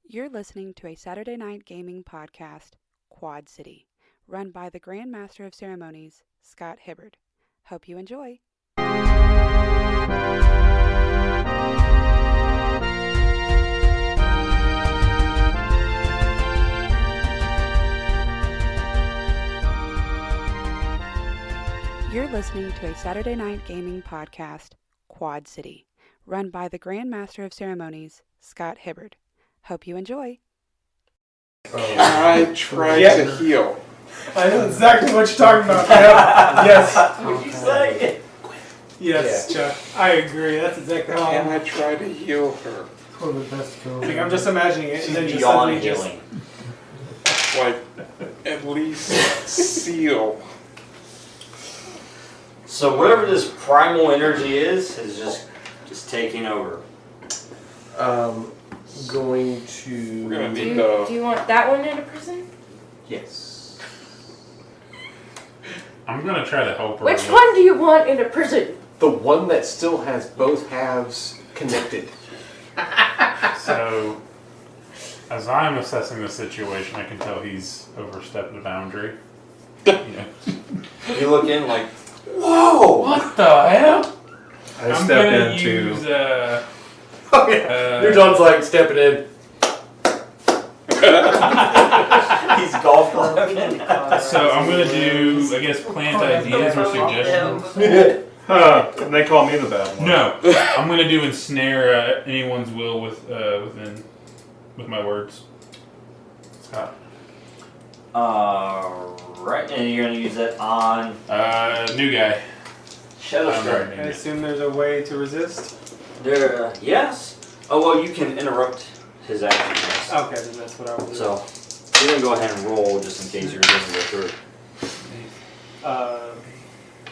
You're listening to a Saturday night gaming podcast, Quad City, run by the Grand Master of Ceremonies, Scott Hibbard. Hope you enjoy. You're listening to a Saturday night gaming podcast, Quad City, run by the Grand Master of Ceremonies, Scott Hibbard. Hope you enjoy. I tried to heal. I know exactly what you're talking about. Yep. Yes. What'd you say? Yes, Chuck. I agree. That's exactly how And I tried to heal her. one of the best kills. Like, I'm just imagining it, and then just Beyond suddenly healing. Like, at least seal. So whatever this primal energy is just taking over. Going to... We're gonna Do need you, do you want that one in a prison? Yes. I'm gonna try to help her. Which one do you want in a prison? The one that still has both halves connected. So, as I'm assessing the situation, I can tell he's overstepped the boundary. Yeah. You look in like, whoa! What the hell? I I'm step gonna in use, to... NuTon's like stepping in. He's golf clapping. So I'm gonna do, I guess, plant ideas or suggestions. And they call me the bad one. No, I'm gonna do ensnare anyone's will with my words. Scott. Right, and you're gonna use that on New guy. ShadowStrike. I assume there's a way to resist. There, yes. Oh well, you can interrupt his action. Yes. Okay, then that's what I will do. So you're gonna go ahead and roll just in case you're going to go through.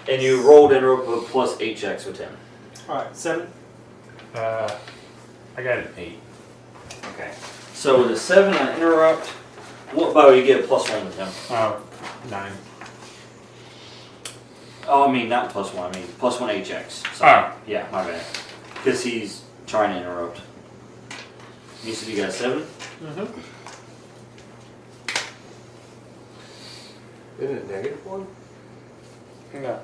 And you rolled interrupt with plus 8 checks with him. Alright, 7. I got an 8. Okay. So with a 7 on interrupt, what bow you get a +1 with him? Oh, 9. Oh, I mean not +1. I mean +1 8 checks. So, yeah, my bad. Because he's trying to interrupt. You said you got a 7? Mm-hmm. Isn't it -1? No.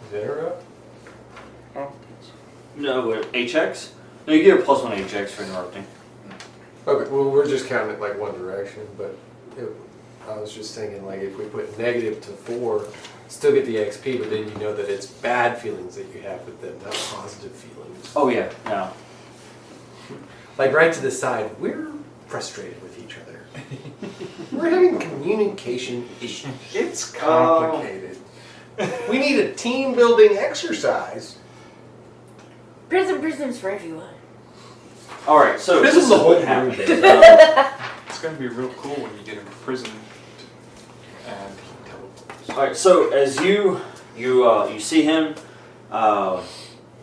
Is it interrupt? Oh. No, with 8 checks? No, you get a +1 8 checks for interrupting. Okay, well we're just counting it like one direction, but I was just thinking like if we put negative to 4, still get the XP, but then you know that it's bad feelings that you have with them, not positive feelings. Oh yeah, no. Like right to the side, we're frustrated with each other. We're having communication issues. It's complicated. We need a team building exercise. Prison's for everyone. Alright, so This is the whole group. It's going to be real cool when you get in prison and he teleports. Alright, so as you see him,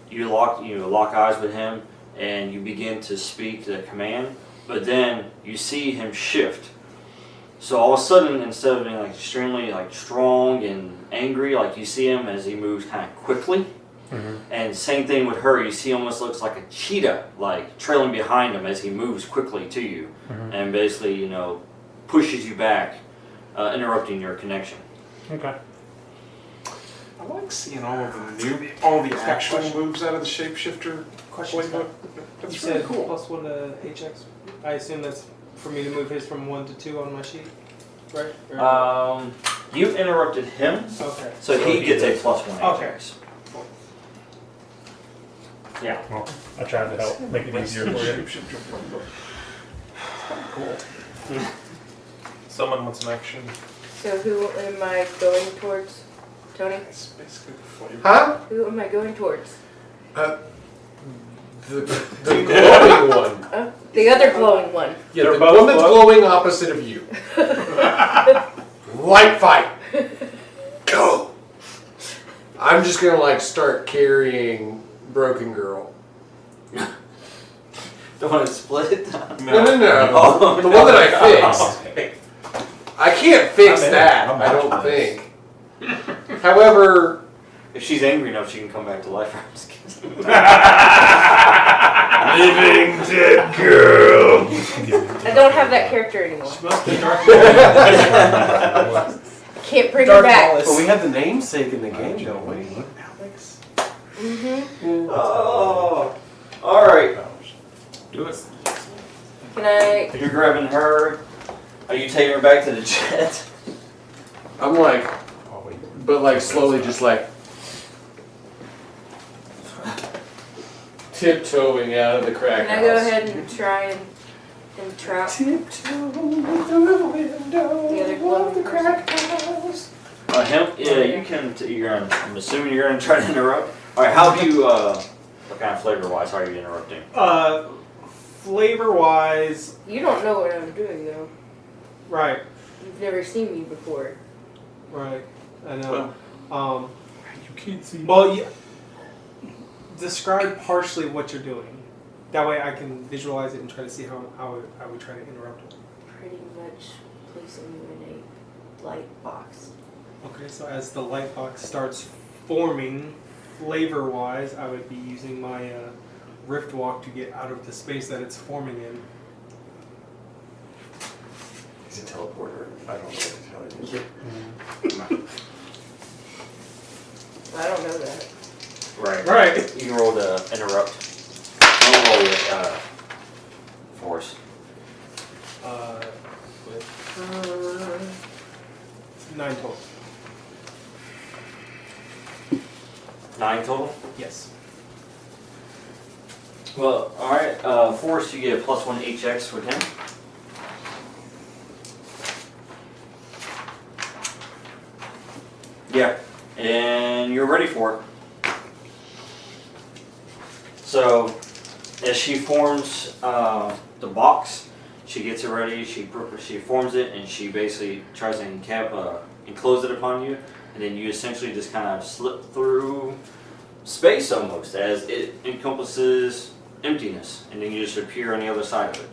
you lock eyes with him, and you begin to speak the command, but then you see him shift. So all of a sudden, instead of being like extremely like strong and angry, like you see him as he moves kind of quickly. Mm-hmm. And same thing with her, you see almost looks like a cheetah, like trailing behind him as he moves quickly to you, and basically, pushes you back, interrupting your connection. Okay. I like seeing all the actual moves out of the shapeshifter playbook. That's You really said cool. +1 to 8 checks. I assume that's for me to move his from 1 to 2 on my sheet, right? Or- You interrupted him, okay. so he gets a +1 Okay. Ajax. Yeah. Well, I tried to help make it easier for you. Shapeshifter playbook. Cool. Someone wants an action. So who am I going towards, Tony? It's basically the flavor. Huh? Who am I going towards? The glowing one. The other glowing one. Yeah, They're the both woman's glowing opposite of you. Light fight. Go. I'm just gonna like start carrying Broken Girl. Don't want to split? No. Oh, The one that I fixed. I can't fix that, I'm I don't watching this. think. However, If she's angry enough, she can come back to life. I'm just kidding. living dead girl. don't have that character anymore. She must be dark. Can't bring Dark her back. Wallace. But we have the namesake in the game, don't we? Alex. Mm-hmm. Oh, all right. Do it. Can I? You're grabbing her. Are you taking her back to the jet? I'm like, but like slowly, just like tiptoeing out of the crack Can I go ahead and try and trap Tiptoe the window the other of glove the crack house. Him? Yeah, you can. I'm assuming you're gonna try to interrupt. All right. How do you? What kind of flavor-wise? How are you interrupting? Flavor-wise, You don't know what I'm doing though. right, You've never seen me before. right. I know. You can't see. Well, describe partially what you're doing. That way I can visualize it and try to see how I would try to interrupt it. Pretty much placing you in a light box. Okay, so as the light box starts forming, flavor-wise, I would be using my Rift Walk to get out of the space that it's forming in. He's a teleporter. I don't know what to tell you. I don't know that. Right. Right. You can roll to interrupt. Don't roll it. Force. With 9 total. 9 total. Yes. Well, all right. Force, you get a +1 HX with him. Yeah, and you're ready for it. So, as she forms the box, she gets it ready. She forms it, and she basically tries to enclose it upon you, and then you essentially just kind of slip through space almost, as it encompasses emptiness, and then you just appear on the other side of it.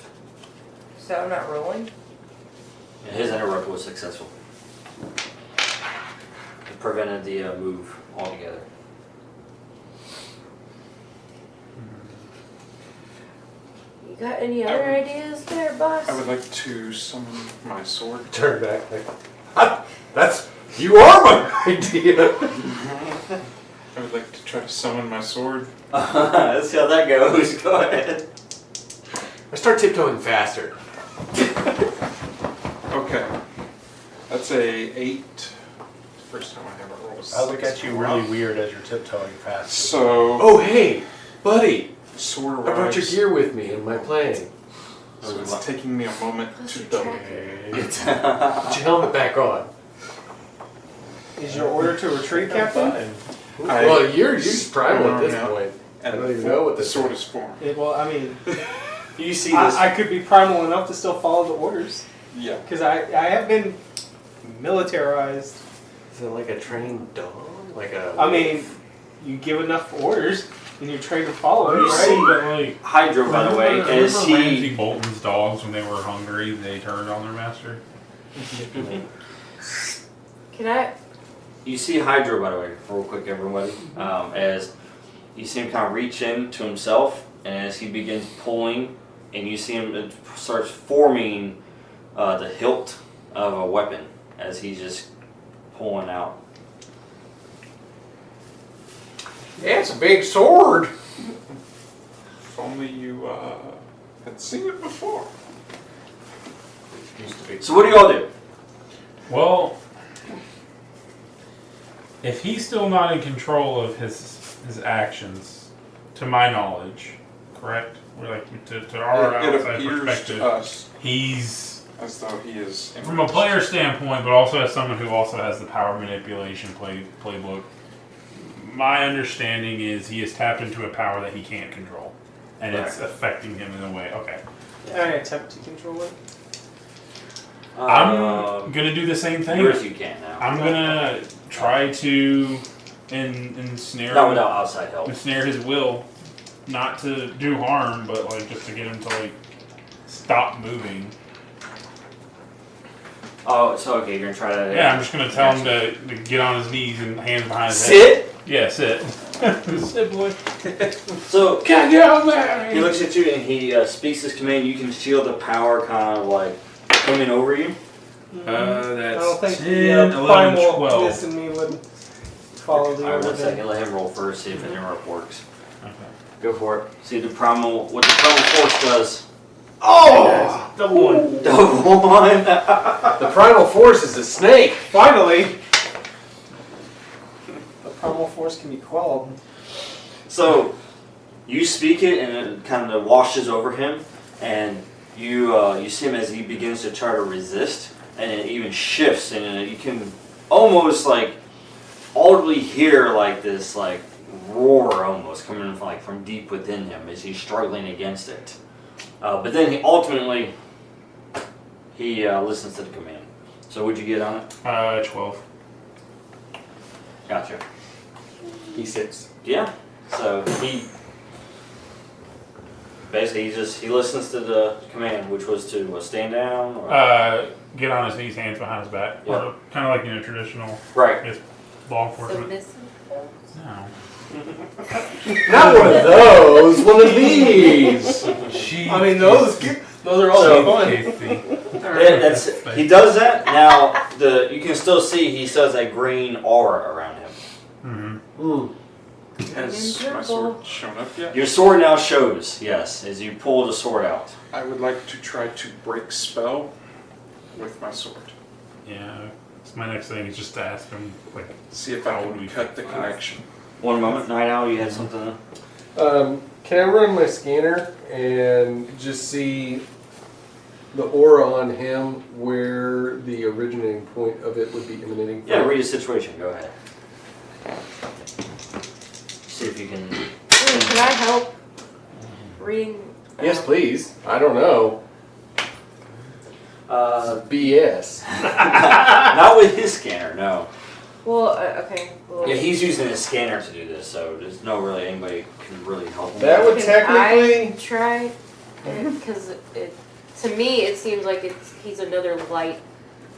So I'm not rolling? And his interrupt was successful. It prevented the move altogether. You got any other ideas there, boss? I would like to summon my sword. Turn back. Like, that's you are my idea. I would like to try to summon my sword. Let's see how that goes. Go ahead. I start tiptoeing faster. Okay. That's a 8. First time I ever rolled a 6. I look at you really weird as you're tiptoeing fast. So, Oh hey, buddy! sword I brought your arrives. gear with me in my plane. So it's taking me a moment Plus to your double. tracker. Put your helmet back on. Is your order to retreat, Captain? Well, you're Primal at this Yeah. point. I And don't even know what the this sword is formed. Well, I mean, You see this? I could be primal enough to still follow the orders. Yeah. Because I have been militarized. Is it like a trained dog? Like a. I mean, you give enough orders and you're trained to follow it, You see, right? but like, Hydro, by the way, remember as Ramsay he Bolton's dogs when they were hungry, they turned on their master. Can I? you see Hydro, by the way, real quick, everybody, as you see him kind of reach in to himself, and as he begins pulling, and you see him, it starts forming the hilt of a weapon as he's just pulling out. Yeah, it's a big sword. If only you had seen it before. Used to be. So what do y'all do? Well, if he's still not in control of his actions, to my knowledge, correct? We're like to our It outside appears perspective, to us he's as though he is. from a player standpoint, but also as someone who also has the power manipulation playbook. My understanding is he has tapped into a power that he can't control, and it's affecting him in a way. Okay, And I attempt to control it. I'm gonna do the same thing. Yours you can now. I'm gonna try to ensnare Not without outside help. ensnare his will, not to do harm, but like just to get him to like stop moving. Oh, so okay, you're gonna try that. Yeah, I'm just gonna tell him to get on his knees and hands behind his head. Sit. Yeah, sit. Shit, boy. So Get down there! he looks at you and he speaks his command. You can feel the power kind of like coming over you. I don't That's think 10, the 11, primal 12. missing me would follow the Alright, order. one second. Let him roll first. See if it works. Okay. Go for it. See what the primal force does. Oh! Double one. Double one. The primal force is a snake. Finally! The primal force can be quelled. So you speak it and it kind of washes over him, and you see him as he begins to try to resist, and it even shifts, and you can almost like audibly hear like this like roar almost coming from deep within him as he's struggling against it. But then he ultimately listens to the command. So what'd you get on it? 12. Gotcha. He sits. Yeah. So he basically he listens to the command, which was to stand down. Or? Get on his knees, hands behind his back. Yeah. Or kind of like traditional Right. I guess, law enforcement. Submissive? No. Not one of those. One of these. I mean, those are all So- fun. He does that. Now you can still see he still has that green aura around him. Mm-hmm. Has my sword shown up yet? Your sword now shows, yes, as you pull the sword out. I would like to try to break spell with my sword. Yeah. So my next thing is just to ask him, like, See if I How would can we cut the fix connection. One moment, Night Owl, you had something. Can I run my scanner and just see the aura on him where the originating point of it would be emanating from? Yeah, read the situation. Go ahead. See if you can. Can I help reading? Yes, please. I don't know. BS. Not with his scanner, no. Well, okay. Well, Yeah, he's using his scanner to do this, so there's no really anybody can really help him. That would can technically. I try? Because to me, it seems like he's another light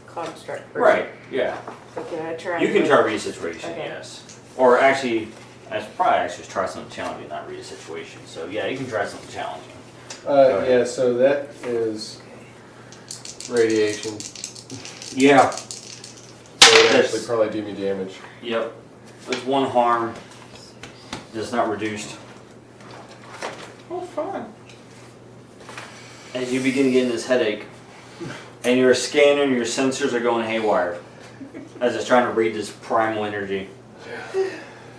construct person. Right. Yeah. So can I try? You can try to read a situation, Okay. yes. Or actually, I probably actually try something challenging, not read a situation. So yeah, you can try something challenging. ahead. Yeah, so that is radiation. Yeah. So it Yes. actually probably do me damage. Yep. There's one harm that's not reduced. Oh, fun. As you begin getting this headache, and your scanner and your sensors are going haywire as it's trying to read this primal energy.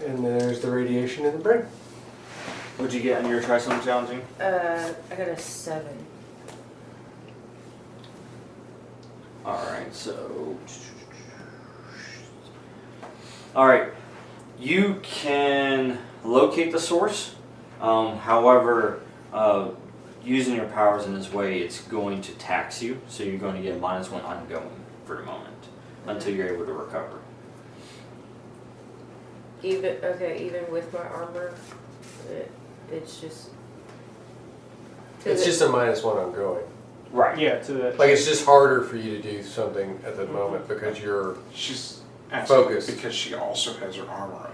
And there's the radiation in the brain. What'd you get on your try something challenging? I got a 7. Alright, so. Alright, you can locate the source. However, using your powers in this way, it's going to tax you. So you're going to get -1 ongoing for the moment until you're able to recover. Even with my armor, it's just. It's just a -1 ongoing. Right. Yeah, to that. Like it's just harder for you to do something at that moment because you're She's asking Focus. because she also has her armor on.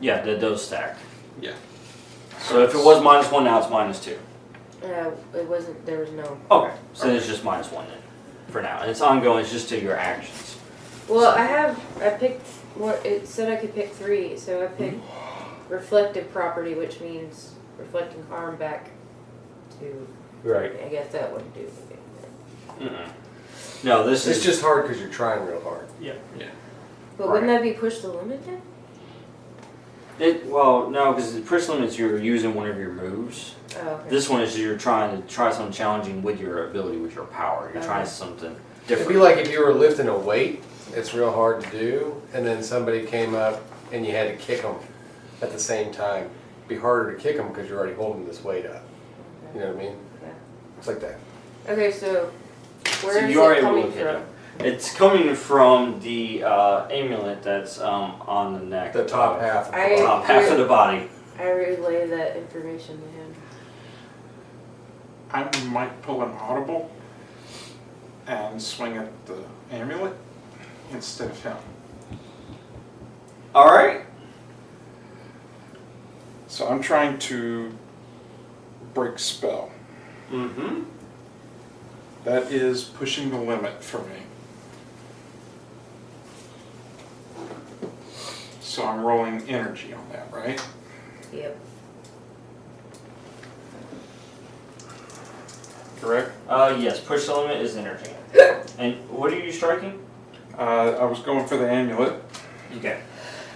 Yeah. Yeah, those stack. Yeah. So if it was -1, now it's -2. It wasn't. There was no. Okay, so it's just -1 then, for now. And it's ongoing, it's just to your actions. Well, I picked what it said I could pick 3, so I picked reflective property, which means reflecting harm back to. right. I guess that wouldn't do anything. No, this It's is just hard because you're trying real hard. But wouldn't that be push the limit then? well, no, because the push limits you're using one of your moves. Oh, okay. This one is you're trying to try something challenging with your ability, with your power. You're trying something It'd different. be like if you were lifting a weight, it's real hard to do, and then somebody came up and you had to kick them at the same time. It'd be harder to kick them because you're already holding this weight up. You know what I mean? Yeah. It's like that. Okay, so where So is you are it able to coming look from? at it. It's coming from the amulet that's on the neck. The top half. Of the I- body. Top half of the body. I relay that information to him. I might pull an audible and swing at the amulet instead of him. All right. So I'm trying to break spell. Mm-hmm. That is pushing the limit for me. So I'm rolling energy on that, right? Yep. Correct? Yes, push the limit is energy. And what are you striking? I was going for the amulet. Okay.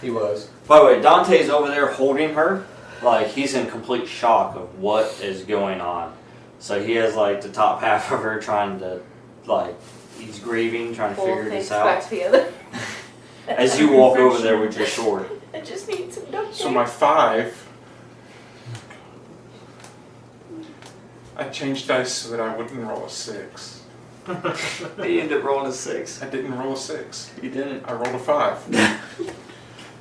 He was. By the way, Dante's over there holding her, like he's in complete shock of what is going on. So he has like the top half of her trying to, like, he's grieving, trying to Pull figure things this out. back together. As you walk over there with your sword. I just need some duct So tape. my 5, I changed dice so that I wouldn't roll a 6. He ended up rolling a 6. I didn't roll a 6. You didn't. I rolled a 5.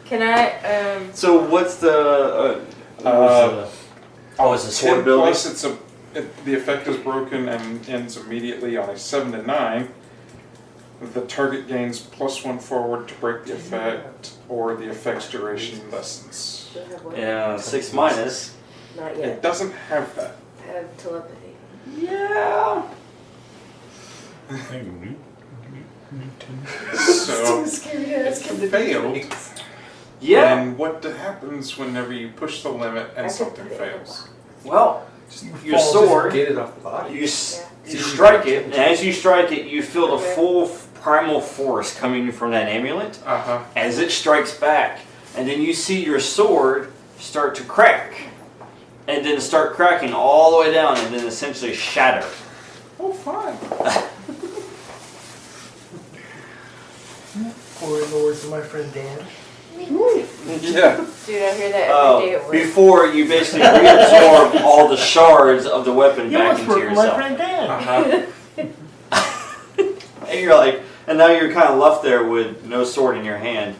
Can I, So what's the? Oh, it's a 10 sword ability. plus the effect is broken and ends immediately on a 7 to 9. The target gains +1 forward to break the effect, or the effect's duration lessens. do I have one? Yeah, 6 minus. Not It yet. doesn't have that. I have telepathy. Yeah. I think NuTon. So Scary if you failed, Yeah. then what happens whenever you push the limit and something fails? Well, your Just sword. get it off the body. You strike it, and as you strike it, you feel the full primal force coming from that amulet Uh-huh. as it strikes back. And then you see your sword start to crack. And then start cracking all the way down and then essentially shatter. Oh, fine. Or in the words of my friend Dan. Yeah. Dude, I hear that every day at work. Before you basically reabsorb all the shards of the weapon back into yourself. Dan. Uh-huh. And you're like, and now you're kind of left there with no sword in your hand.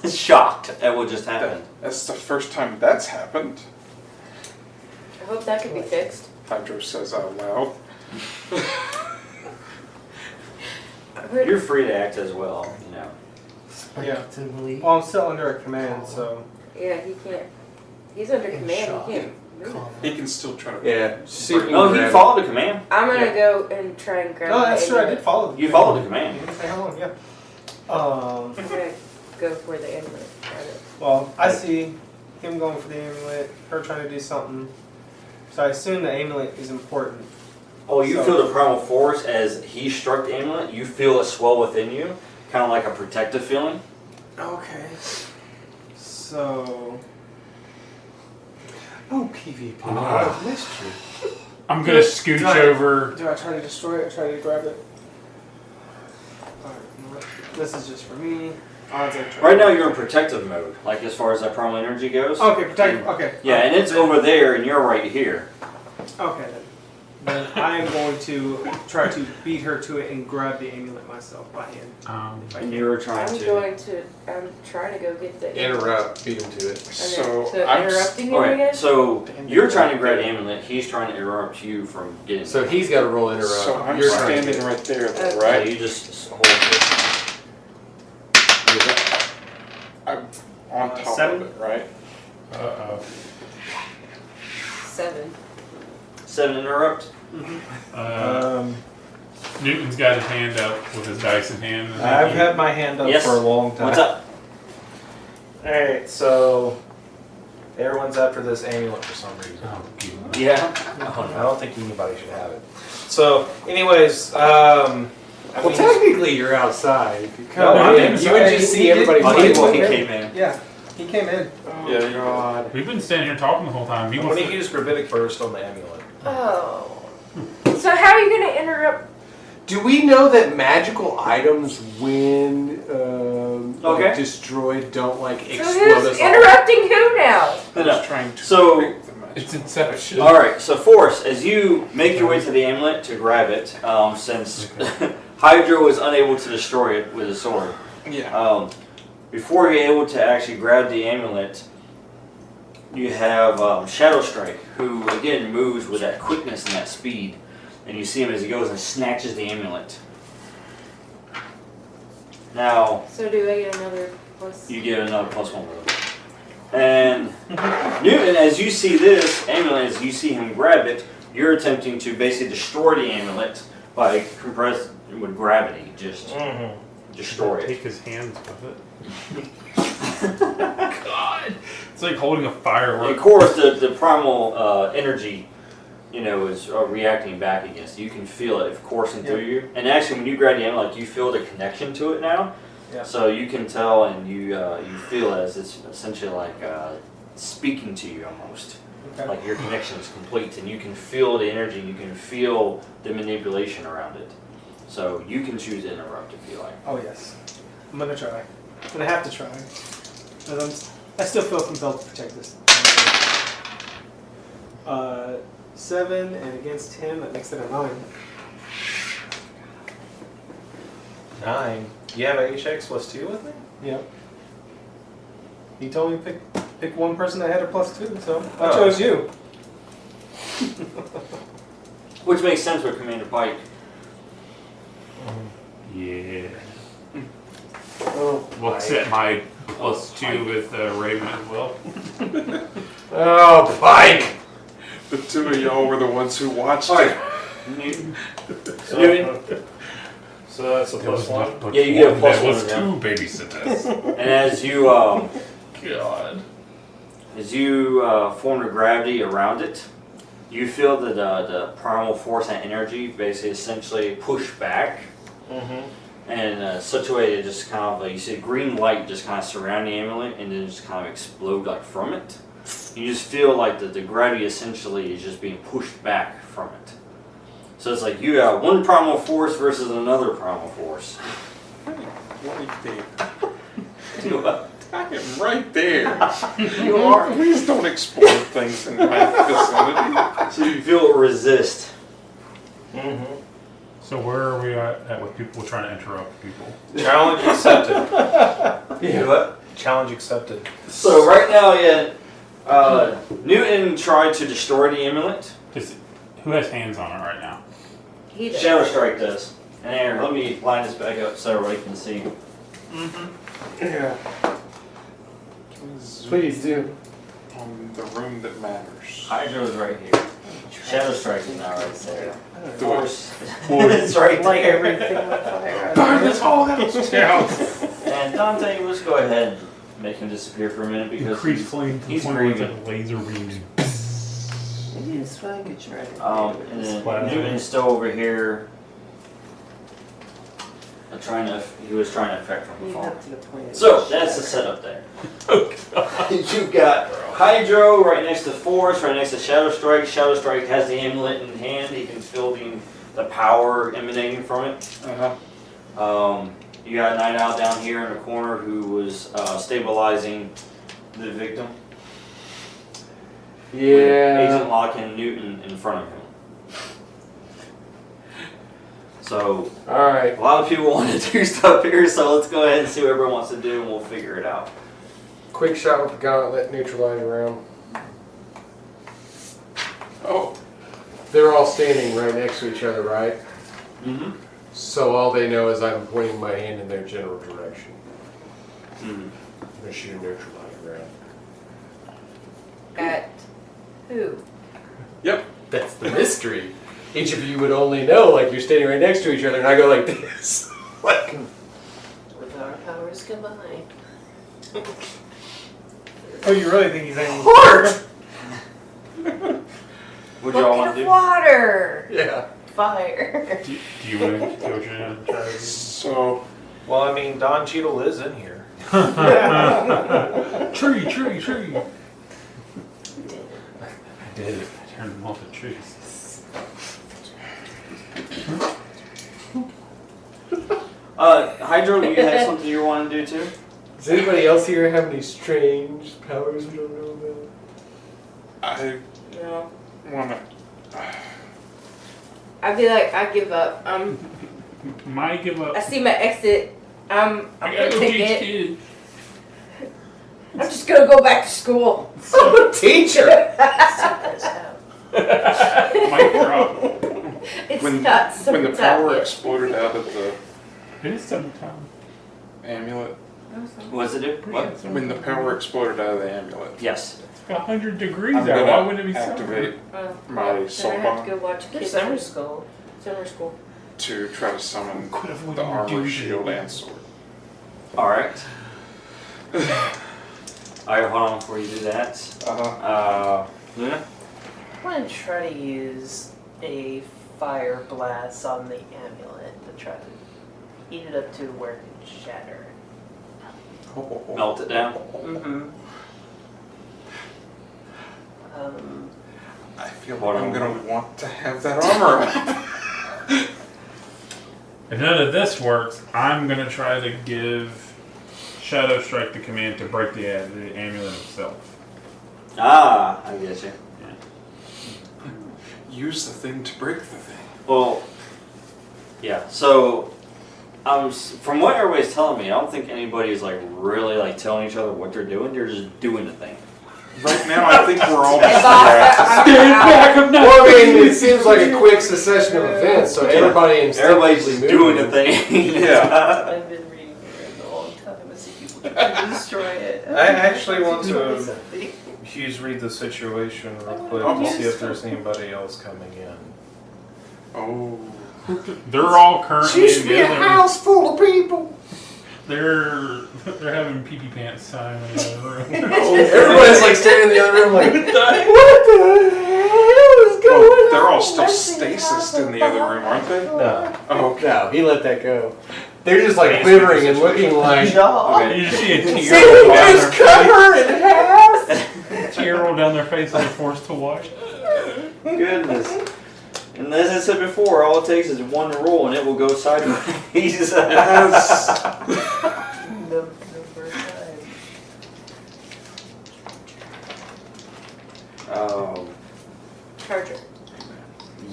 Shocked at what just happened. That's the first time that's happened, I hope that can be fixed. Hydro says out loud. You're free to act as well, you know. Yeah. Well, I'm still under a command, so. Yeah, he can't. He's under command. He can't move. He can still try to. Yeah. See if we No, can he grab followed the command. I'm gonna go and try and grab No, the that's true. I amulet. did follow. You followed the command. You didn't say how long, yeah. I'm gonna go for the amulet. Grab it. Well, I see him going for the amulet, her trying to do something. So I assume the amulet is important. Oh, you So- feel the primal force as he struck the amulet. You feel it swell within you, kind of like a protective feeling. Okay. So. Oh, PvP. I've missed you. I'm gonna scooch Right. over. Do I try to destroy it or try to grab it? Alright, you know what? This is just for me. Odds I try. Right now, you're in protective mode, like as far as that primal energy goes. Okay, protect. Okay. Yeah, and it's over there, and you're right here. Okay then. Then I am going to try to beat her to it and grab the amulet myself by hand. If I And can. you're trying I'm to. trying to go get the amulet. Interrupt. Beat him to it. So So I'm interrupting him Alright, again? so you're trying to grab the amulet. He's trying to interrupt you from getting. So he's got to roll interrupt. So I'm You're trying to standing get it. right there, though, Okay. Right, right? you just hold it. I'm on top 7? of it, right? Uh-oh. 7. 7 interrupt. Newton's got his hand up with his dice in hand. I've had my hand up Yes. for a long time. What's up? Alright, so everyone's after this amulet for some reason. Oh, God. Yeah. I don't think anybody should have it. So, anyways, Well, technically, you're outside. If you No, come I'm in, inside. you would just see He did- everybody Oh, fighting. he came in. Yeah, he came in. Oh, Yeah, God. We've been standing here talking the whole time. He I'm wants going to to, use Gravitic Burst on the amulet. Oh. So how are you gonna interrupt? Do we know that magical items, when Okay. destroyed, don't like So explode who's us all? interrupting who now? I No. was trying to So- break the magic. it's inception. Alright, so Forrest, as you make your way to the amulet to grab it, since Hydro was unable to destroy it with his sword, Yeah. before you're able to actually grab the amulet, you have ShadowStrike, who again moves with that quickness and that speed, and you see him as he goes and snatches the amulet. Now, So do I get another plus? you get another +1 with it. And Newton, as you see this amulet, as you see him grab it, you're attempting to basically destroy the amulet by compressing with gravity. Just destroy it. Take his hands with it. God, it's like holding a firework. Of course, the primal energy, is reacting back against you. You can feel it coursing through you. And actually, when you grab the amulet, you feel the connection to it now. Yeah. So you can tell and you feel it as it's essentially like speaking to you almost. Okay. Like your connection is complete, and you can feel the energy. You can feel the manipulation around it. So you can choose to interrupt if you like. Oh yes, I'm gonna try. I'm gonna have to try. Because I still feel compelled to protect this. 7 and against him, that makes it a 9. 9. You have a HX +2 with me? Yep. He told me to pick one person that had a +2, so I Oh. chose you. Which makes sense with Commander Pike. Yeah. Oh, Looks at my +2 with Raven as well. oh, Pike! The two of y'all were the ones who watched it. Newton. So that's a That was +1. not but Yeah, you get a one. plus That was one, 2 babysitters. And as you God. form the gravity around it, you feel that the primal force and energy basically essentially push back. And such a way that just kind of you see a green light just kind of surround the amulet and then just kind of explode like from it. You just feel like the gravity essentially is just being pushed back from it. So it's like you have one primal force versus another primal force. Right there. You I am right there. are. Please don't explode things in my vicinity. So you feel resist. So where are we at with people trying to interrupt people? Challenge accepted. You what? Challenge accepted. So right now, Newton tried to destroy the amulet. Who has hands on it right now? He does. ShadowStrike does. And here, let me line this back up so everybody can see. Yeah, Zoom please do. on the room that matters. Hydro's right here. ShadowStrike is now right there. Do it. Force. It's right Like there. everything with fire. Burn this whole house down! And Dante, let's go ahead and make him disappear for a minute because Increase flame to the he's point where it's grieving. like laser beams. It's fine, get you right. And then Newton is still over here. He was trying to affect from You afar. have to the point. So that's the setup there. You've got Hydro right next to Force, right next to ShadowStrike. ShadowStrike has the amulet in hand. He can feel the power emanating from it. You got Night Owl down here in the corner who was stabilizing the victim. With Agent Locke and Newton in front of him. So Alright. a lot of people want to do stuff here, so let's go ahead and see what everyone wants to do, and we'll figure it out. Quick shot with the gauntlet, neutralize round. Oh, They're all standing right next to each other, right? Mm-hmm. So all they know is I'm pointing my hand in their general direction. Mm-hmm. I'm gonna shoot a neutralize round. At who? yep. That's the mystery. Each of you would only know, like you're standing right next to each other, and I go like this. Like, With our powers combined. Oh, you really think he's aiming? heart! What do y'all want Bucket to of do? water! Yeah. Fire. Do you want to go and try to... So, Well, I mean, Don Cheadle is in here. Tree! I did it. I turned them off the trees. Hydro, you had something you want to do too? Does anybody else here have any strange powers we don't know about? I No. want to. I'd be like, I give up. Might give up. I see my exit. I'm I gonna gotta go take teach it. kids. I'm just gonna go back to school. I'm a teacher! Might drop. It's When not the summertime power yet. exploded out of the It is summertime. amulet, Awesome. What's it do? What? When the power exploded out of the amulet, Yes. It's 100 degrees I'm out. Why gonna wouldn't it be summer? activate my Then soul I have bomb to go watch There's kids. summer school. Summer school. to try to summon Quit avoiding the your armor, duty. shield, and sword. Alright. Alright, hold on before you do that. Luna? I'm going to try to use a fire blast on the amulet to try to heat it up to where it can shatter. Melt it down. Mm-hmm. I feel Hold like I'm on. gonna want to have that armor up. If none of this works, I'm gonna try to give ShadowStrike the command to break the amulet itself. Ah, I get you. Use the thing to break the thing. Well, yeah. So, from what everybody's telling me, I don't think anybody's like really like telling each other what they're doing. They're just doing the thing. Right now, I think we're all just Well, I mean, it seems like a quick succession of events, so everybody's Everybody's doing the thing. Yeah. I've been reading it a long time and see people try to destroy it. I actually want to Something. Hughes read the situation real quick Oh. to see if there's anybody else coming in. Oh. They're all currently together. full of people. They're having pee-pee pants time in the other room. Everybody's like standing in the other room like, what the hell is going Well, on? they're all still stasis in the other room, aren't they? No. Oh, okay. No, he let that go. They're just like quivering and looking like, You just see a tear see roll down his their cover in half. face. Tear roll down their face and they're forced to watch. Goodness. And as I said before, all it takes is one roll and it will go sideways. Yes. No first time. Charger.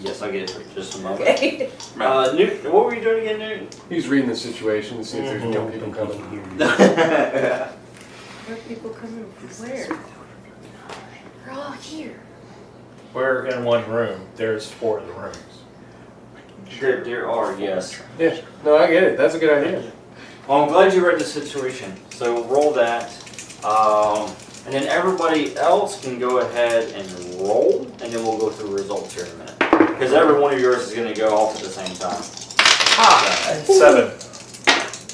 Yes, I'll get it for just a moment. Okay. Newt, what were you doing again, Newt? He's reading the situation to see if there's no people coming. Where are people coming from where? They're all here. We're in one room. There's 4 of the rooms. There are, yes. Yeah, no, I get it. That's a good idea. Well, I'm glad you read the situation. So roll that. And then everybody else can go ahead and roll, and then we'll go through results here in a minute. Because every one of yours is going to go off at the same time. 7.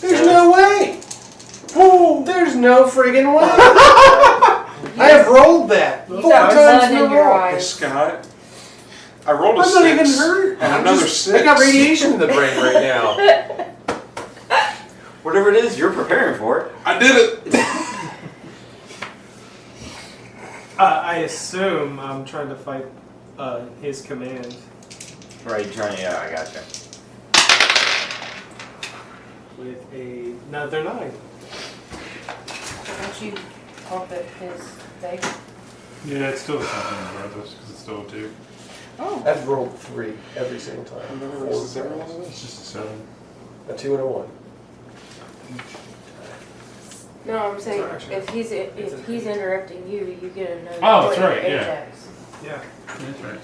There's no way. Oh, there's no friggin' way. I have rolled that You 4 got times blood in a in your row. Hey, eyes. Scott. I rolled a I'm 6. not even hurt. And I'm another just, 6. I got radiation in the brain right now. Whatever it is, you're preparing for it. I did it. I assume I'm trying to fight his command. Right, yeah, I got you. With another 9. Don't you pump at his thing? Yeah, it's still something regardless because it's still a 2. Oh. I've rolled 3 every single time. Versus everyone else. It's just a 7. A 2 and a 1. No, I'm saying Sorry, if he's interrupting you, you get another Oh, that's point right, yeah. Ajax. Yeah. That's right.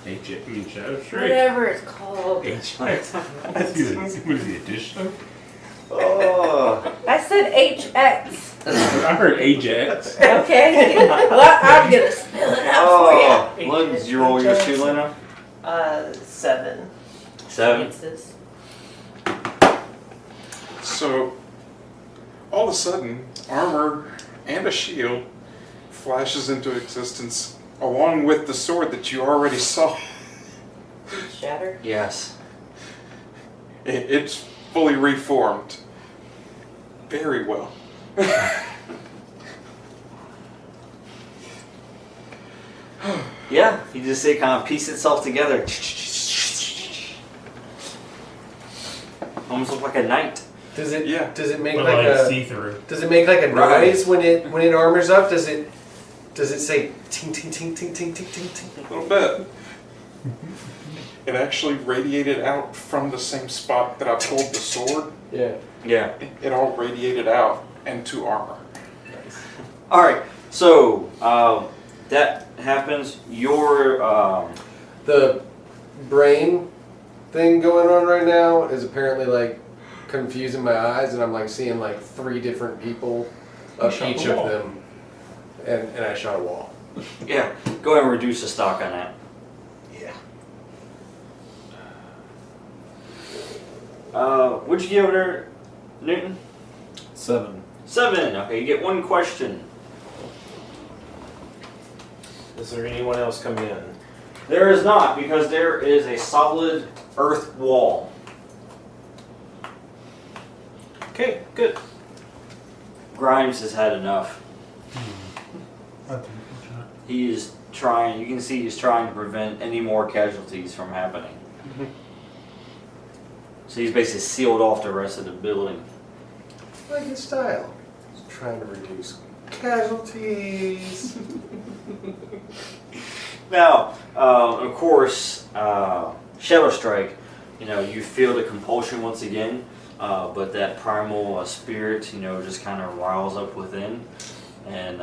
ShadowStrike. Whatever it's called. That's good. What is he, a dish soap? Oh. I said HX. I heard Ajax. Okay. Well, I'm gonna spell it out for you. Lynn, did you roll yours too, Lena? 7. 7. Chances. So, all of a sudden, armor and a shield flashes into existence along with the sword that you already saw. Shatter. Yes. It's fully reformed. Very well. Yeah, you just say it kind of piece itself together. Almost look like a knight. Does it? Yeah. Does it make But like like a? see-through. Does it make like a Right. noise when it armors up? Does it say ting ting ting ting ting ting ting ting? A little bit. It actually radiated out from the same spot that I pulled the sword. Yeah. Yeah. It all radiated out into armor. All right. So that happens. Your The brain thing going on right now is apparently like confusing my eyes, and I'm like seeing like 3 different people of shot each the of wall. them, and I shot a wall. Yeah, go ahead and reduce the stock on that. Yeah. What'd you get over there, Newton? 7. 7. Okay, you get 1 question. Is there anyone else coming in? There is not, because there is a solid earth wall. Okay, good. Grimes has had enough. That's unfortunate. He is trying, you can see he's trying to prevent any more casualties from happening. So he's basically sealed off the rest of the building. Like his style. He's trying to reduce casualties. Now, of course, ShadowStrike, you feel the compulsion once again, but that primal spirit, just kind of riles up within, and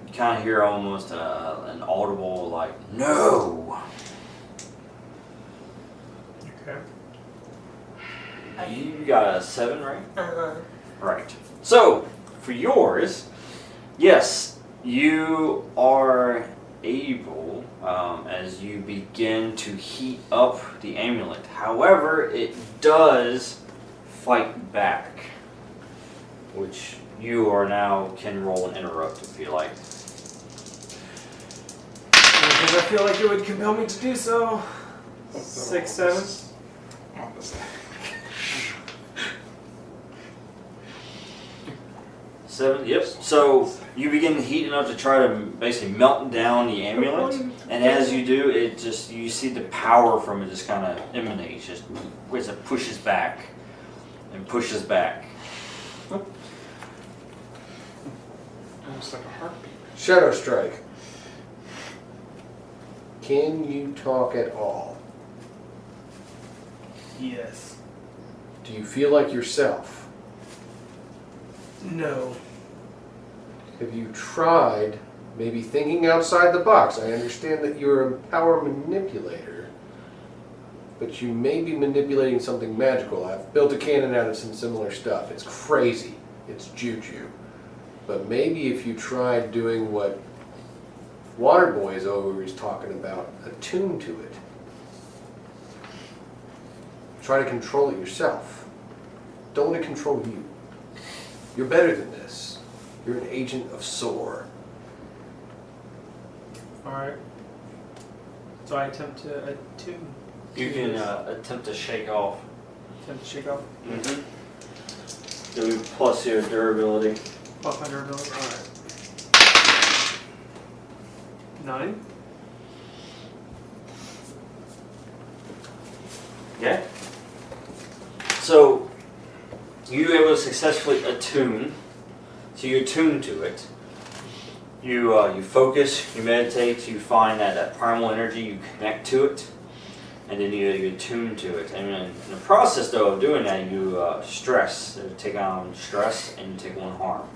you kind of hear almost an audible, like, no! Okay. You got a 7, right? Uh-huh. Right. So, for yours, yes, you are able, as you begin to heat up the amulet. However, it does fight back, which you are now can roll and interrupt if you like. Because I feel like it would compel me to do so. 6, 7. On this. 7, yep. So you begin heating up to try to basically melt down the amulet, and as you do, you see the power from it just kind of emanates, just as it pushes back and pushes back. Almost like a heartbeat. ShadowStrike. Can you talk at all? Yes. Do you feel like yourself? No. Have you tried maybe thinking outside the box? I understand that you're a power manipulator, but you may be manipulating something magical. I've built a cannon out of some similar stuff. It's crazy. It's juju. But maybe if you tried doing what Waterboy is always talking about, attune to it. Try to control it yourself. Don't let it control you. You're better than this. You're an agent of SOAR. Alright. So I attempt to attune. You can attempt to shake off. Attempt to shake off. Mm-hmm. Do plus your durability. Buff my durability. Alright. 9. Okay. So you were able to successfully attune. So you attune to it. You focus, you meditate, you find that primal energy, you connect to it, and then you attune to it. And in the process, though, of doing that, you stress. You take on stress, and you take 1 harm.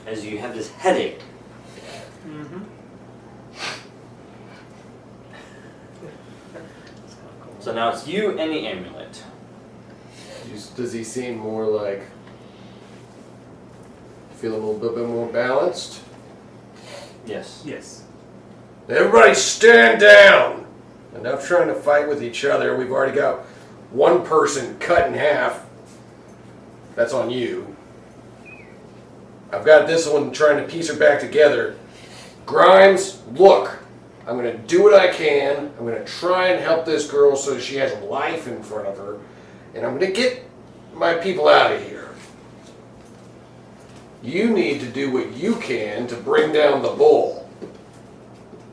As you have this headache. Mm-hmm. So now it's you and the amulet. Does he seem more like, feel a little bit more balanced? Yes. Yes. Everybody stand down! Enough trying to fight with each other. We've already got 1 person cut in half. That's on you. I've got this one trying to piece her back together. Grimes, look. I'm going to do what I can. I'm going to try and help this girl so she has life in front of her. And I'm going to get my people out of here. You need to do what you can to bring down the bull.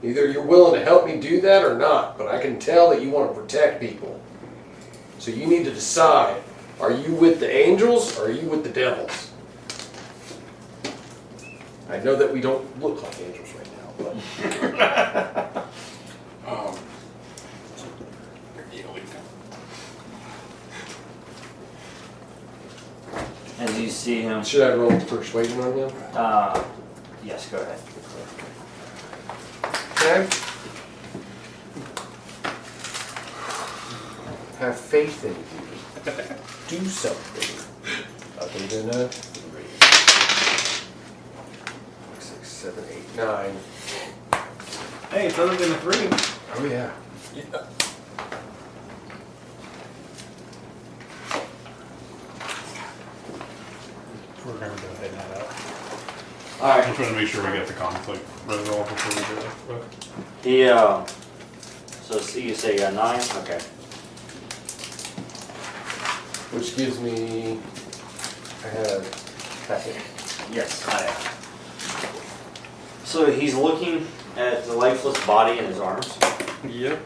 Either you're willing to help me do that or not, but I can tell that you want to protect people. So you need to decide, are you with the angels or are you with the devils? I know that we don't look like angels right now, but... As you see him. Should I roll persuasion on him? Yes, go ahead. Okay. have faith in you. Do something other than a 3. 6, 7, 8, 9. Hey, it's other than a 3. Oh yeah. We're gonna go ahead and head out. All I right. just want to make sure we get the conflict resolved before we do that. He so you say you got 9? Okay. Which gives me, I have packet. Yes, I am. So he's looking at the lifeless body in his arms. Yep.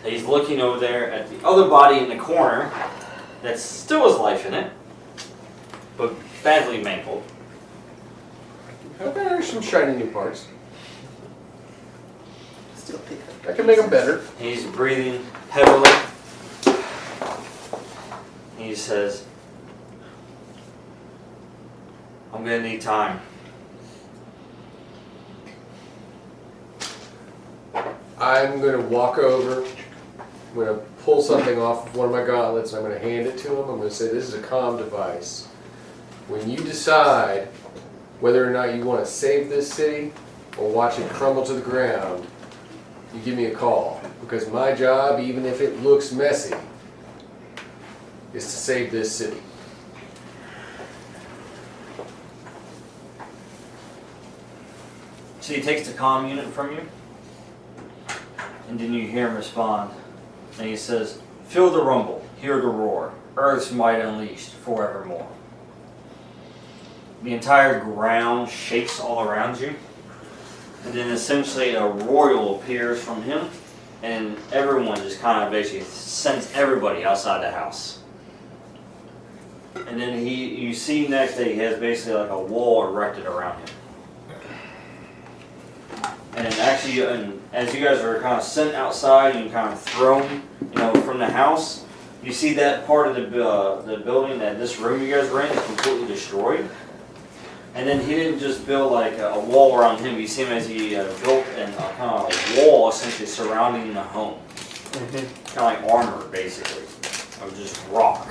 He's looking over there at the other body in the corner that still has life in it, but badly mangled. There's some shiny new parts. Still pick up. I can make them better. He's breathing heavily. He says, I'm gonna need time. I'm going to walk over. I'm going to pull something off of one of my gauntlets. I'm going to hand it to him. I'm going to say, this is a comm device. When you decide whether or not you want to save this city or watch it crumble to the ground, you give me a call. Because my job, even if it looks messy, is to save this city. So he takes the comm unit from you, and then you hear him respond. And he says, feel the rumble, hear the roar, Earth's might unleashed forevermore. The entire ground shakes all around you, and then essentially a royal appears from him, and everyone just kind of basically sends everybody outside the house. And then you see next that he has basically like a wall erected around him. And actually, as you guys are kind of sent outside and kind of thrown, from the house, you see that part of the building, that this room you guys were in, is completely destroyed. And then he didn't just build like a wall around him. You see him as he built kind of a wall essentially surrounding the home, kind of like armor basically, of just rock.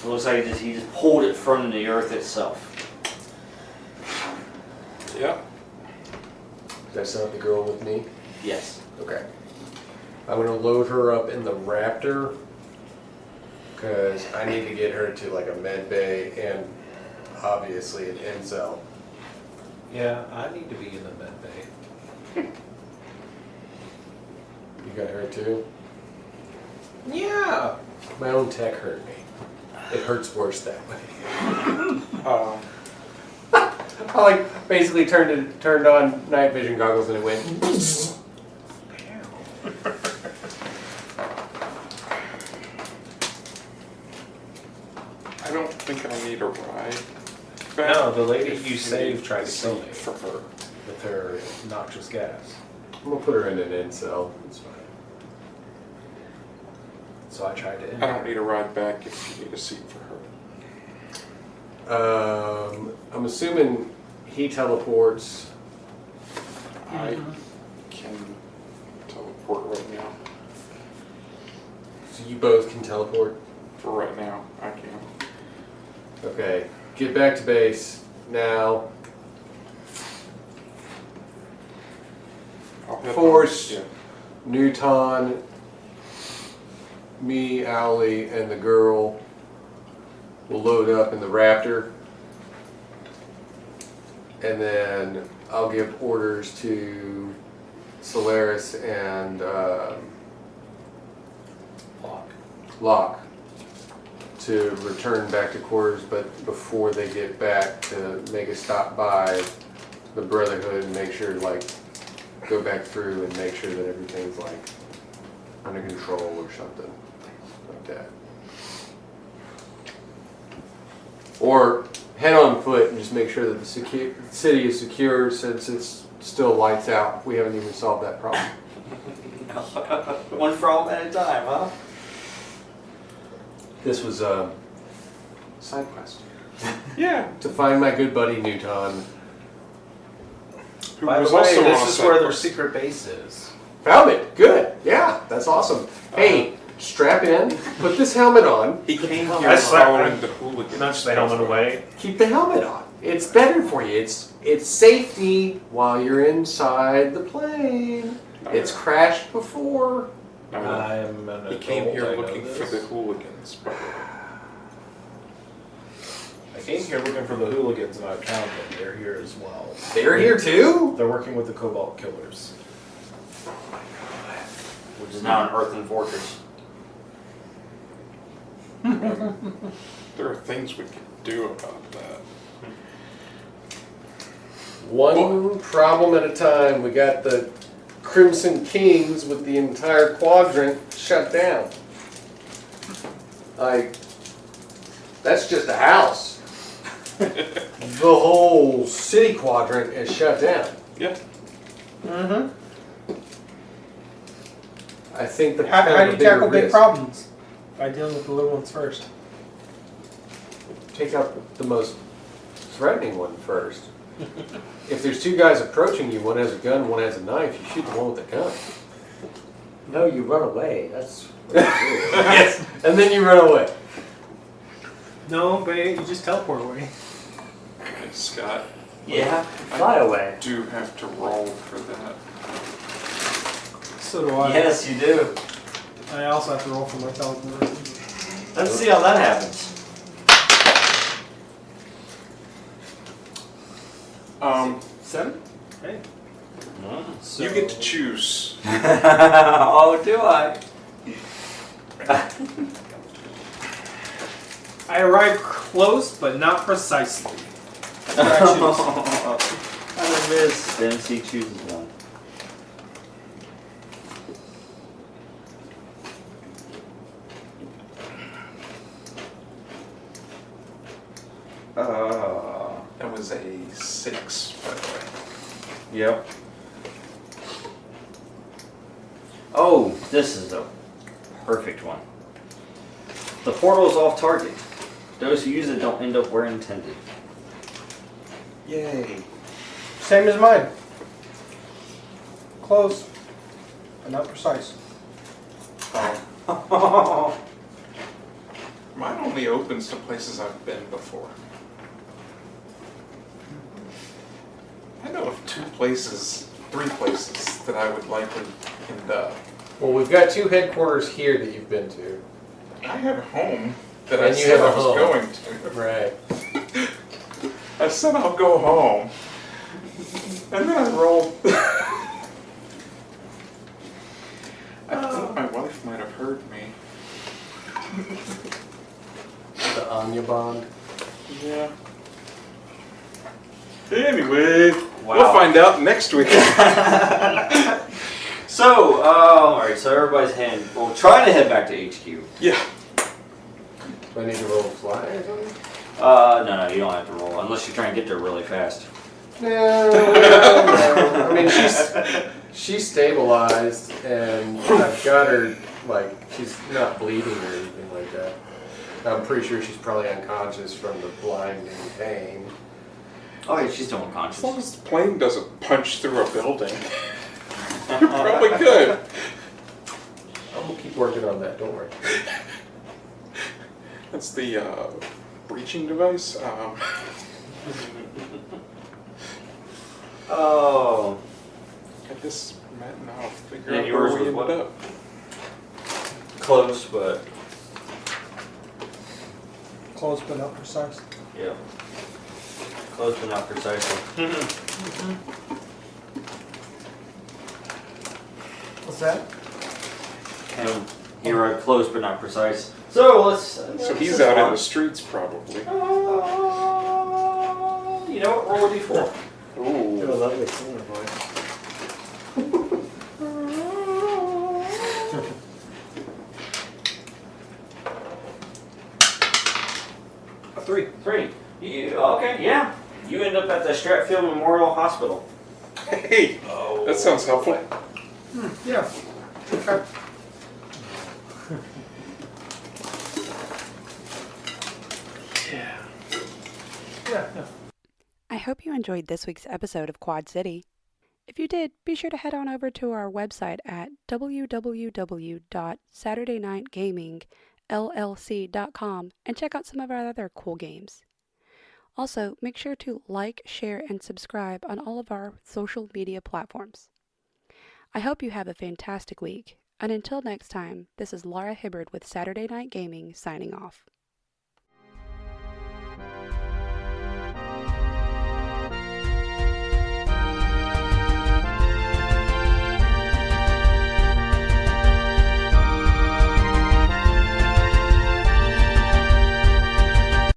It looks like he just pulled it from the earth itself. Yep. That's not the girl with me? Yes. Okay. I'm going to load her up in the Raptor because I need to get her to like a med bay and obviously an incel. Yeah, I need to be in the med bay. You got her too? Yeah. My own tech hurt me. It hurts worse that way. I like basically turned on night vision goggles and it went. I don't think I need a ride. No, the lady If you saved tried to kill me for her. with her noxious gas. I'm gonna put her in an incel. It's fine. So I tried to end I don't her. need a ride back if you need a seat for her. I'm assuming he teleports. I can teleport right now. So you both can teleport. For right now, I can. Okay. Get back to base now. I'll head Force. Yeah. NuTon, me, O.W.L.I.E, and the girl will load up in the Raptor. And then I'll give orders to Solaris and Locke to return back to quarters, but before they get back to make a stop by the Brotherhood and make sure, go back through and make sure that everything's under control or something like that. Or head on foot and just make sure that the city is secure since it's still lights out. We haven't even solved that problem. One problem at a time, huh? This was a side quest. Yeah. To find my good buddy NuTon. Who By was the way, also on a this is side where their quest. secret base is. Helmet, good. Yeah, that's awesome. Hey, strap in, put this helmet on. He came here I slapped following the hooligan. Nudge the helmet away. Keep the helmet on. It's better for you. It's safety while you're inside the plane. It's crashed before. I'm an He adult, came here I know looking for this. the hooligans. But I came here looking for the hooligans, and I found them. They're here as well. They're here too? They're working with the Cobalt Killers. Which is now an earthen fortress. there are things we could do about that. One problem at a time. We got the Crimson Kings with the entire quadrant shut down. Like, that's just a house. The whole city quadrant is shut down. Yeah. Mm-hmm. I think the How do you bigger tackle big risk. problems? By dealing with the little ones first. Take out the most threatening one first. If there's two guys approaching you, one has a gun, one has a knife, you shoot the one with the gun. No, you run away. That's Yes, and then you run away. No, but you just teleport away. Hey, Scott, yeah. Fly away. do have to roll for that. So do I. Yes, you do. I also have to roll for my teleport. Let's see how that happens. Seven? Hey. You get to choose. Oh, do I? I arrive close, but not precisely. I miss. Then he chooses one. That was a 6, by the way. Yep. Oh, this is a perfect one. The portal is off target. Those who use it don't end up where intended. Yay. Same as mine. Close, but not precise. Mine only opens to places I've been before. I know of 3 places that I would likely end up. Well, we've got 2 headquarters here that you've been to. I have a home that I And you said have a I was home. going to. Right. I said I'll go home. And then I rolled. I thought my wife might have heard me. The Anya bond. Yeah. Anyway, Wow. we'll find out next week. So, alright, so everybody's trying to head back to HQ. Yeah. Do I need to roll a fly or something? No, you don't have to roll, unless you're trying to get there really fast. No. I mean, she's stabilized, and I've got her, like, she's not bleeding or anything like that. I'm pretty sure she's probably unconscious from the blinding pain. Oh, yeah, she's still As unconscious. long as the plane doesn't punch through a building, you're probably good. I'm gonna keep working on that, don't worry. That's the breaching device. Oh. I guess Matt and I'll figure And out yours where we was ended what? up. Close, but Close, but not precise. yeah. Close, but not precisely. What's that? And he arrived close, but not precise. So let's. So he's out in the streets, probably. You know what? Roll a d4. Ooh. lovely corner voice. A 3. 3. You okay? Yeah. You end up at the Stratfield Memorial Hospital. Hey, that sounds helpful. Yeah. Okay. Yeah. I hope you enjoyed this week's episode of Quad City. If you did, be sure to head on over to our website at www.saturdaynightgamingllc.com and check out some of our other cool games. Also, make sure to like, share, and subscribe on all of our social media platforms. I hope you have a fantastic week, and until next time, this is Laura Hibbard with Saturday Night Gaming signing off.